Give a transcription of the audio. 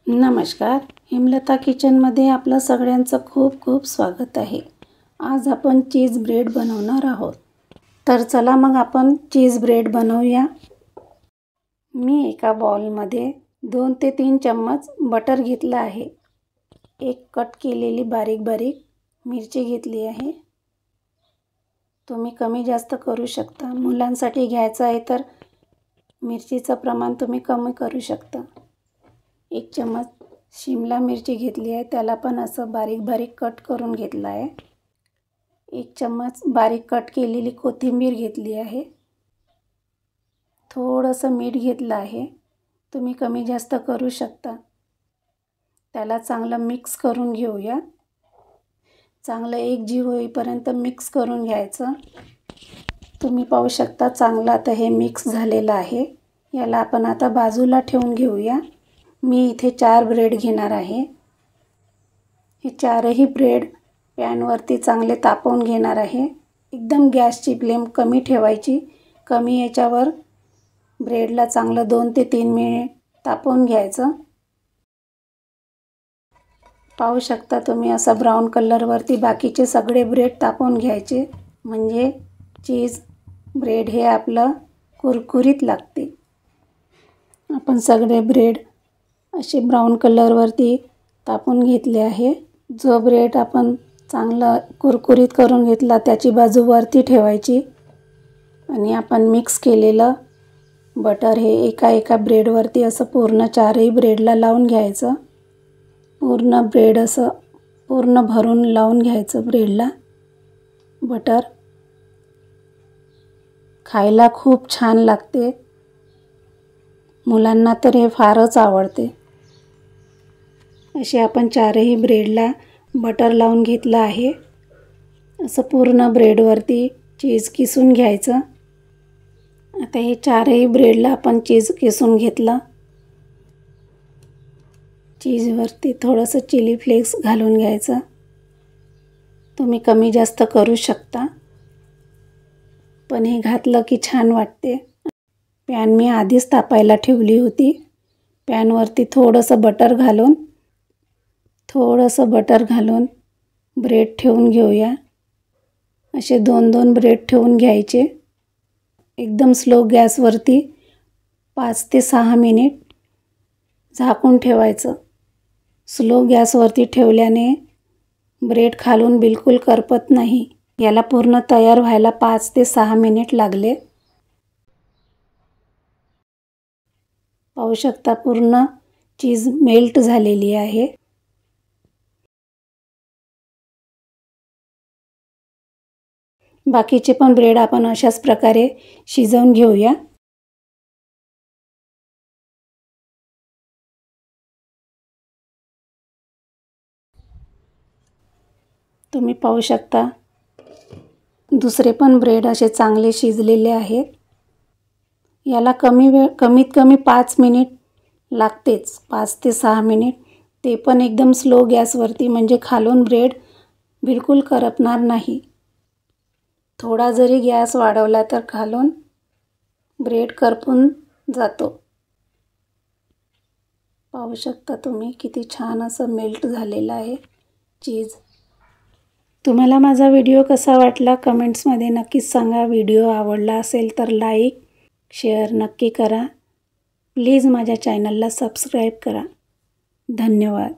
नमस्कार, हेमलता किचनमध्ये आपलं सगळ्यांचं खूप खूप स्वागत आहे। आज आपण चीज ब्रेड बनवणार आहोत। तर चला मग आपण चीज ब्रेड बनवूया। मी एका बाउलमध्ये 2 ते 3 चम्मच बटर घेतला आहे। एक कट केलेली बारीक बारीक मिरची घेतली आहे। तुम्ही कमी जास्त करू शकता। मुलांसाठी घ्यायचं आहे तर मिरचीचं प्रमाण तुम्ही कमी करू शकता। 1 चम्मच शिमला मिरची घेतली आहे, त्याला पण असं बारीक बारीक कट करून घेतला आहे। 1 चम्मच बारीक कट केलेली कोथिंबीर घेतली आहे। थोडंसं मीठ घेतलं आहे, तुम्ही कमी जास्त करू शकता। त्याला चांगलं मिक्स करून घेऊया। चांगलं एकजीव होईपर्यंत मिक्स करून घ्यायचं। तुम्ही पाहू शकता चांगलं आता हे मिक्स झालेलं आहे। याला आपण आता बाजूला ठेवून घेऊया। मी इथे 4 ब्रेड घेणार आहे। हे 4ही ब्रेड पॅनवरती चांगले तापवून घेणार आहे। एकदम गॅसची फ्लेम कमी ठेवायची। कमी याच्यावर ब्रेडला चांगलं 2 ते 3 मिनिट तापवून घ्यायचं। पाहू शकता तुम्ही असा ब्राऊन कलरवरती बाकीचे सगळे ब्रेड तापवून घ्यायचे, म्हणजे चीज ब्रेड हे आपलं कुरकुरीत लागते। आपण सगळे ब्रेड असे ब्राऊन कलरवरती तापून घेतले आहे। जो ब्रेड आपण चांगला कुरकुरीत करून घेतला त्याची बाजू वरती ठेवायची आणि आपण मिक्स केलेलं बटर हे एका ब्रेडवरती असं पूर्ण 4ही ब्रेडला लावून घ्यायचं। पूर्ण ब्रेड असं पूर्ण भरून लावून घ्यायचं ब्रेडला बटर। खायला खूप छान लागते। मुलांना तर हे फारच आवडते। असे आपण 4ही ब्रेडला बटर लावून घेतलं आहे। असं पूर्ण ब्रेडवरती चीज किसून घ्यायचं। आता हे 4ही ब्रेडला आपण चीज किसून घेतलं। चीजवरती थोडंसं चिली फ्लेक्स घालून घ्यायचं। तुम्ही कमी जास्त करू शकता, पण हे घातलं की छान वाटते। पॅन मी आधीच तापायला ठेवली होती। पॅनवरती थोडंसं बटर घालून ब्रेड ठेवून घेऊया। असे 2-2 ब्रेड ठेवून घ्यायचे। एकदम स्लो गॅसवरती 5 ते 6 मिनिट झाकून ठेवायचं। स्लो गॅसवरती ठेवल्याने ब्रेड खालून बिलकुल करपत नाही। याला पूर्ण तयार व्हायला 5 ते 6 मिनिट लागले। पाहू शकता पूर्ण चीज मेल्ट झालेली आहे। बाकीचे पण ब्रेड आपण अशाच प्रकारे शिजवून घेऊया। तुम्ही पाहू शकता दुसरे पण ब्रेड असे चांगले शिजलेले आहेत। याला कमीत कमी 5 मिनिट लागतेच, 5 ते 6 मिनिट। ते पण एकदम स्लो गॅसवरती, म्हणजे खालून ब्रेड बिलकुल करपणार नाही। थोडा जरी गॅस वाढवला तर खालून ब्रेड करपून जातो। पाहू शकता तुम्ही किती छान असं मेल्ट झालेलं आहे चीज। तुम्हाला माझा व्हिडिओ कसा वाटला कमेंट्समध्ये नक्कीच सांगा। व्हिडिओ आवडला असेल तर लाईक शेअर नक्की करा। प्लीज माझ्या चॅनलला सबस्क्राईब करा। धन्यवाद।